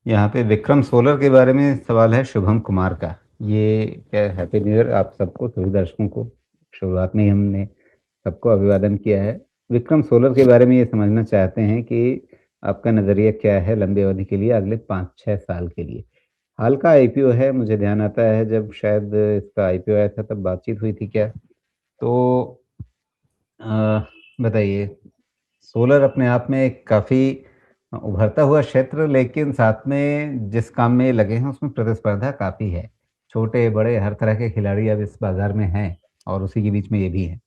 यहाँ पे विक्रम सोलर के बारे में सवाल है शुभम कुमार का। ये क्या, हैप्पी न्यू ईयर आप सबको, सभी दर्शकों को। शुरुआत में ही हमने सबको अभिवादन किया है। विक्रम सोलर के बारे में ये समझना चाहते हैं कि आपका नज़रिया क्या है लंबी अवधि के लिए, अगले 5-6 साल के लिए। हाल का आईपीओ है, मुझे ध्यान आता है जब शायद इसका आईपीओ आया था तब बातचीत हुई थी क्या? तो अ, बताइए। सोलर अपने आप में एक काफ़ी उभरता हुआ क्षेत्र, लेकिन साथ में जिस काम में ये लगे हैं उसमें प्रतिस्पर्धा काफ़ी है। छोटे-बड़े हर तरह के खिलाड़ी अब इस बाज़ार में हैं और उसी के बीच में ये भी है।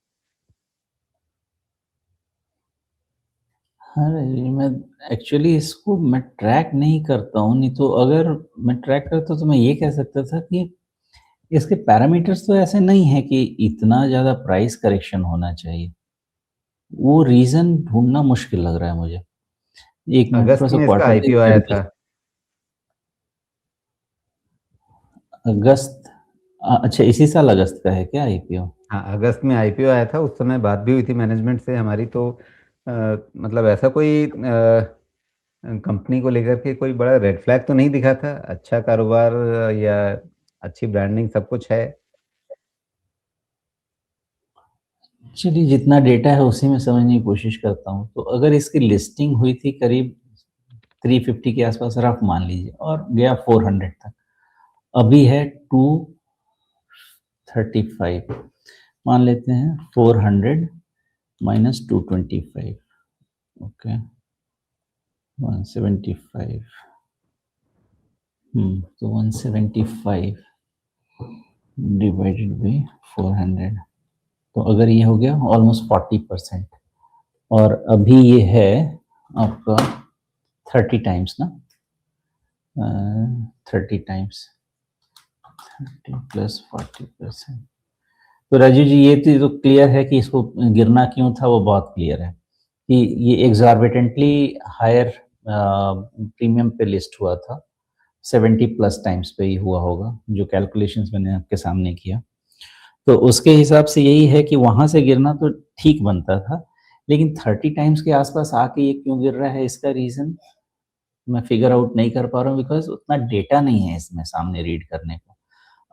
हाँ, मैं एक्चुअली इसको मैं ट्रैक नहीं करता हूँ, नहीं तो अगर मैं ट्रैक करता तो मैं ये कह सकता था कि इसके पैरामीटर्स तो ऐसे नहीं है कि इतना ज़्यादा प्राइस करेक्शन होना चाहिए। वो रीज़न ढूँढना मुश्किल लग रहा है मुझे। 1 मिनट अगस्त थोड़ा-सा में इसका क्वार्टरली आईपीओ आया रिज़ल्ट था। अगस्त अच्छा इसी साल अगस्त का है क्या आईपीओ? हाँ, अगस्त में आईपीओ आया था, उस समय बात भी हुई थी मैनेजमेंट से हमारी, तो मतलब ऐसा कोई कंपनी को लेकर के कोई बड़ा रेड फ्लैग तो नहीं दिखा था। अच्छा कारोबार या अच्छी ब्रांडिंग सब कुछ है। चलिए जितना डेटा है उसी में समझने की कोशिश करता हूँ। तो अगर इसकी लिस्टिंग हुई थी करीब 350 के आसपास रफ मान लीजिए और गया 400 तक। अभी है 235 मान लेते हैं 400 माइनस 225 ओके 175 तो 175 डिवाइडेड बाई 400 तो अगर ये हो गया ऑलमोस्ट 40% और अभी ये है आपका 30 टाइम्स ना 30 टाइम्स 30 प्लस 40%। तो राजू जी ये तो क्लियर है कि इसको गिरना क्यों था, वो बहुत क्लियर है कि ये एग्जॉर्बिटेंटली हायर प्रीमियम पे लिस्ट हुआ था। 70 प्लस टाइम्स पे ही हुआ होगा, जो कैलकुलेशंस मैंने आपके सामने किया। तो उसके हिसाब से यही है कि वहां से गिरना तो ठीक बनता था, लेकिन 30 टाइम्स के आसपास आके ये क्यों गिर रहा है, इसका रीजन मैं फिगर आउट नहीं कर पा रहा हूँ, बिकॉज उतना डेटा नहीं है इसमें सामने रीड करने को।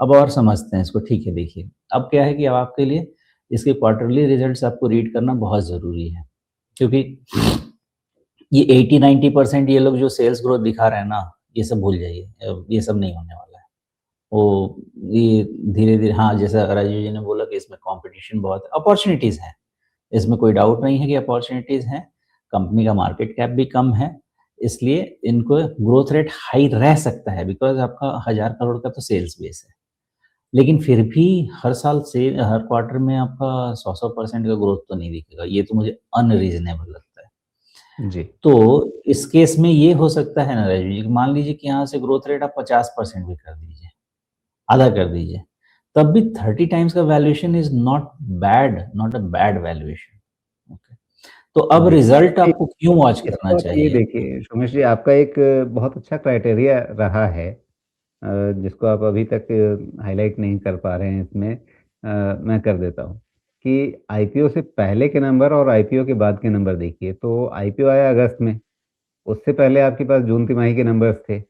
अब और समझते हैं इसको, ठीक है। देखिए अब क्या है कि अब आपके लिए इसके क्वार्टरली रिजल्ट्स आपको रीड करना बहुत ज़रूरी है, क्योंकि ये 80-90% ये लोग जो सेल्स ग्रोथ दिखा रहे हैं ना, ये सब भूल जाइए, ये सब नहीं होने वाला है। वो ये धीरे-धीरे, हाँ, जैसा राजीव जी ने बोला कि इसमें कॉम्पिटिशन बहुत है, अपॉर्च्युनिटीज़ हैं, इसमें कोई डाउट नहीं है कि अपॉर्च्युनिटीज़ हैं। कंपनी का मार्केट कैप भी कम है, इसलिए इनको ग्रोथ रेट हाई रह सकता है, बिकॉज़ आपका 1000 करोड़ का तो सेल्स बेस है। लेकिन फिर भी हर साल से हर क्वार्टर में आपका 100-100% का ग्रोथ तो नहीं दिखेगा, ये तो मुझे अनरीज़नेबल लगता है। जी। तो इस केस में ये हो सकता है ना राजीव जी, मान लीजिए कि यहाँ से ग्रोथ रेट आप 50% भी कर दीजिए, आधा कर दीजिए, तब भी 30 टाइम्स का valuation is not bad, not a bad valuation. Okay. तो अब जी। रिज़ल्ट नहीं, आपको क्यों वॉच करना इसको आप ये चाहिए? देखिए सुमेश जी, आपका एक बहुत अच्छा क्राइटेरिया रहा है, जिसको आप अभी तक हाइलाइट नहीं कर पा रहे हैं इसमें। मैं कर देता हूँ कि आईपीओ से पहले के नंबर और आईपीओ के बाद के नंबर देखिए। तो आईपीओ आया अगस्त में, उससे पहले आपके पास जून तिमाही के नंबर्स थे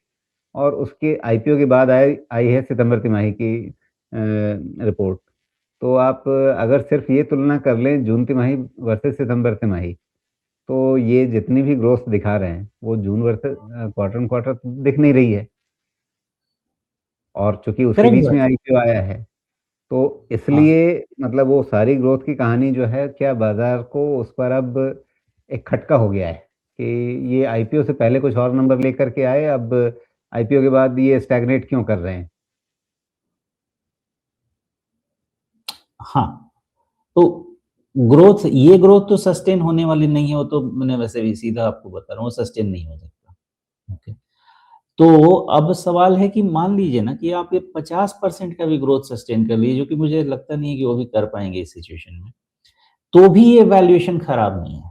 और उसके आईपीओ के बाद आई आई है सितंबर तिमाही की रिपोर्ट। तो आप अगर सिर्फ ये तुलना कर लें जून तिमाही वर्सेस सितंबर तिमाही, तो ये जितनी भी ग्रोथ दिखा रहे हैं वो जून वर्सेस क्वार्टर ऑन क्वार्टर दिख नहीं रही है। और चूँकि उसके करेक्ट बीच बात में है। आईपीओ आया है, तो हाँ, इसलिए मतलब वो सारी ग्रोथ की कहानी जो है, क्या बाज़ार को उस पर अब एक खटका हो गया है कि ये आईपीओ से पहले कुछ और नंबर लेकर के आए, अब आईपीओ के बाद ये स्टैग्नेट क्यों कर रहे हैं? हाँ। तो ये ग्रोथ तो सस्टेन होने वाली नहीं है, वो तो मैंने वैसे भी सीधा आपको बता रहा हूँ, वो सस्टेन नहीं हो सकता। ओके। तो अब सवाल है कि मान लीजिए ना कि आप ये 50% का भी ग्रोथ सस्टेन कर लीजिए, जो कि मुझे लगता नहीं है कि वो भी कर पाएँगे इस सिचुएशन में। तो भी ये वैल्यूएशन खराब नहीं है,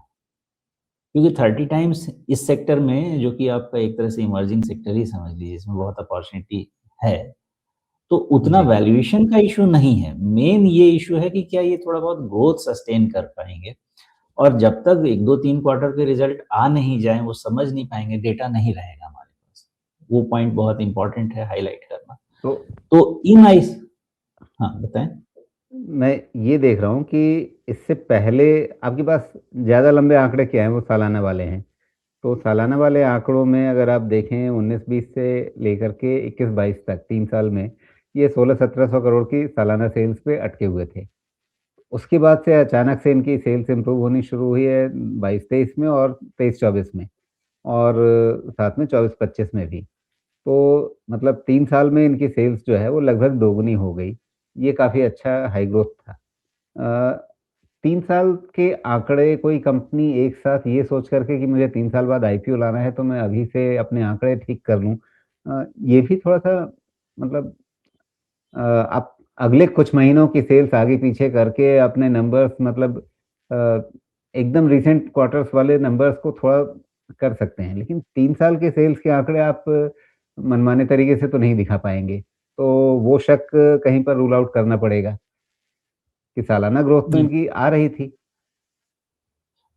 क्योंकि 30 टाइम्स इस सेक्टर में, जो कि आपका एक तरह से इमर्जिंग सेक्टर ही समझ लीजिए, इसमें बहुत अपॉर्च्युनिटी है, तो उतना जी। वैल्यूएशन का इश्यू नहीं है। मेन ये इश्यू है कि क्या ये थोड़ा बहुत ग्रोथ सस्टेन कर पाएँगे, और जब तक 1, 2, 3 क्वार्टर के रिजल्ट आ नहीं जाएँ, वो समझ नहीं पाएँगे, डेटा नहीं रहेगा हमारे पास। वो पॉइंट बहुत इंपॉर्टेंट है हाईलाइट करना। तो इन आइस, हाँ बताएं। मैं ये देख रहा हूँ कि इससे पहले आपके पास ज़्यादा लंबे आंकड़े क्या हैं, वो सालाना वाले हैं। तो सालाना वाले आंकड़ों में अगर आप देखें 19-20 से लेकर के 21-22 तक 3 साल में ये 1600-1700 करोड़ की सालाना सेल्स पे अटके हुए थे। उसके बाद से अचानक से इनकी सेल्स इम्प्रूव होनी शुरू हुई है 22-23 में और 23-24 में और साथ में 24-25 में भी। तो मतलब 3 साल में इनकी सेल्स जो है वो लगभग दोगुनी हो गई। ये काफ़ी अच्छा हाई ग्रोथ था। 3 साल के आंकड़े कोई कंपनी एक साथ ये सोच कर के कि मुझे 3 साल बाद आईपीओ लाना है तो मैं अभी से अपने आंकड़े ठीक कर लूँ। ये भी थोड़ा-सा मतलब आप अगले कुछ महीनों की सेल्स आगे-पीछे करके अपने नंबर्स मतलब अ, एकदम रीसेंट क्वार्टर्स वाले नंबर्स को थोड़ा कर सकते हैं। लेकिन 3 साल के सेल्स के आंकड़े आप मनमाने तरीके से तो नहीं दिखा पाएँगे। तो वो शक कहीं पर रूल आउट करना पड़ेगा कि सालाना ग्रोथ तो जी, इनकी आ रही थी।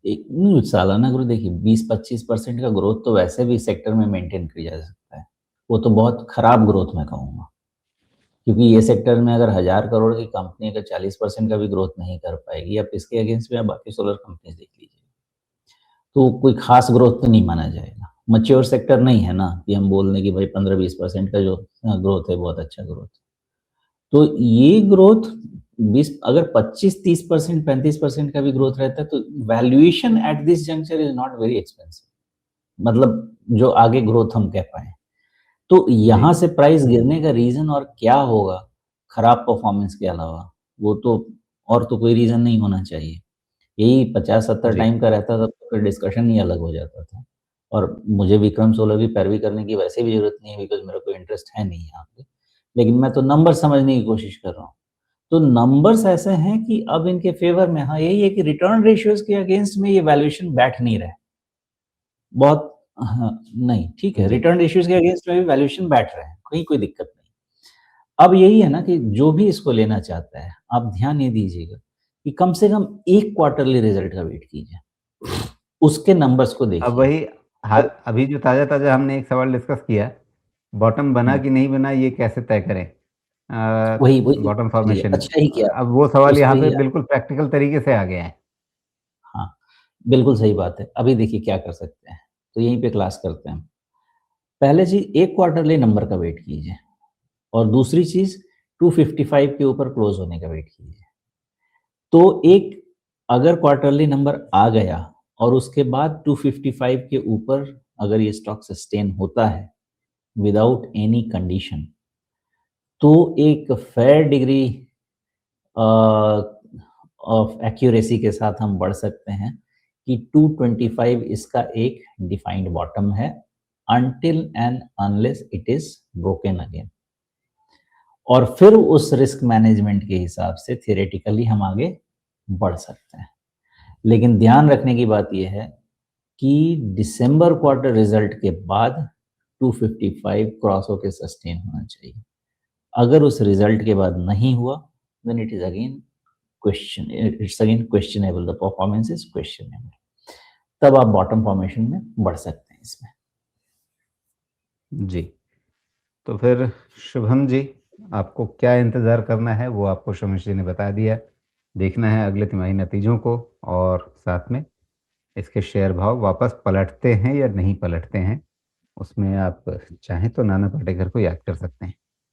एक नहीं, सालाना ग्रोथ देखिए 20-25% का ग्रोथ तो वैसे भी सेक्टर में मेंटेन किया जा सकता है। वो तो बहुत खराब ग्रोथ मैं कहूँगा। क्योंकि ये सेक्टर में अगर 1000 करोड़ की कंपनी अगर 40% का भी ग्रोथ नहीं कर पाएगी, आप इसके अगेंस्ट में आप बाकी सोलर कंपनीज देख लीजिए, तो कोई खास ग्रोथ तो नहीं माना जाएगा। मैच्योर सेक्टर नहीं है ना कि हम बोल दें कि भाई 15-20% का जो ग्रोथ है बहुत अच्छा ग्रोथ है। तो ये ग्रोथ 20 अगर 25-30%, 35% का भी ग्रोथ रहता है तो valuation at this juncture is not very expensive, मतलब जो आगे ग्रोथ हम कह पाए। तो जी, यहाँ से प्राइस गिरने का रीज़न और क्या होगा, खराब परफॉर्मेंस के अलावा, वो तो और तो कोई रीज़न नहीं होना चाहिए। यही 50-70 जी। टाइम का रहता था तो फिर डिस्कशन ही अलग हो जाता था। और मुझे विक्रम सोलर की पैरवी करने की वैसे भी ज़रूरत नहीं है बिकॉज़ मेरा कोई इंटरेस्ट है नहीं यहाँ पे। लेकिन मैं तो नंबर समझने की कोशिश कर रहा हूँ। तो नंबर्स ऐसे हैं कि अब इनके फ़ेवर में हाँ, यही है कि रिटर्न रेशियोज़ के अगेंस्ट में ये वैल्यूएशन बैठ नहीं रहा है। बहुत हाँ, नहीं, ठीक है, जी। रिटर्न रेशियोज़ के अगेंस्ट में भी वैल्यूएशन बैठ रहा है, कहीं कोई दिक्कत नहीं। अब यही है ना कि जो भी इसको लेना चाहता है, आप ध्यान ये दीजिएगा कि कम से कम 1 क्वार्टरली रिज़ल्ट का वेट कीजिए। उसके नंबर्स को अब देखिए। वही हाल और अभी जो ताज़ा-ताज़ा हमने एक सवाल डिस्कस किया, बॉटम बना हुँ, कि नहीं बना ये कैसे तय करें? वही वही बॉटम चलिए फॉर्मेशन अच्छा ही किया, अब वो सवाल उस पे यहाँ पे ही बिल्कुल प्रैक्टिकल तरीके से आ गया है। हाँ, बिल्कुल सही बात है। अभी देखिए क्या कर सकते हैं, तो यहीं पे क्लास करते हैं हम। पहले चीज़ 1 क्वार्टरली नंबर का वेट कीजिए और दूसरी चीज़ 255 के ऊपर क्लोज़ होने का वेट कीजिए। तो एक अगर क्वार्टरली नंबर आ गया और उसके बाद 255 के ऊपर अगर ये स्टॉक सस्टेन होता है विदाउट एनी कंडीशन, तो एक फेयर डिग्री ऑफ एक्यूरेसी के साथ हम बढ़ सकते हैं कि 225 इसका एक डिफाइंड बॉटम है until and unless it is broken again. और फिर उस रिस्क मैनेजमेंट के हिसाब से थियोरेटिकली हम आगे बढ़ सकते हैं। लेकिन ध्यान रखने की बात यह है कि दिसंबर क्वार्टर रिजल्ट के बाद 255 क्रॉस होकर सस्टेन होना चाहिए। अगर उस रिजल्ट के बाद नहीं हुआ then it is again questionable, the performance is questionable. तब आप बॉटम फॉर्मेशन में बढ़ सकते हैं इसमें। जी, तो फिर शुभम जी, आपको क्या इंतज़ार करना है वो आपको शमिश जी ने बता दिया। देखना है अगले तिमाही नतीजों को और साथ में इसके शेयर भाव वापस पलटते हैं या नहीं पलटते हैं, उसमें आप चाहें तो नाना पाटेकर को याद कर सकते हैं।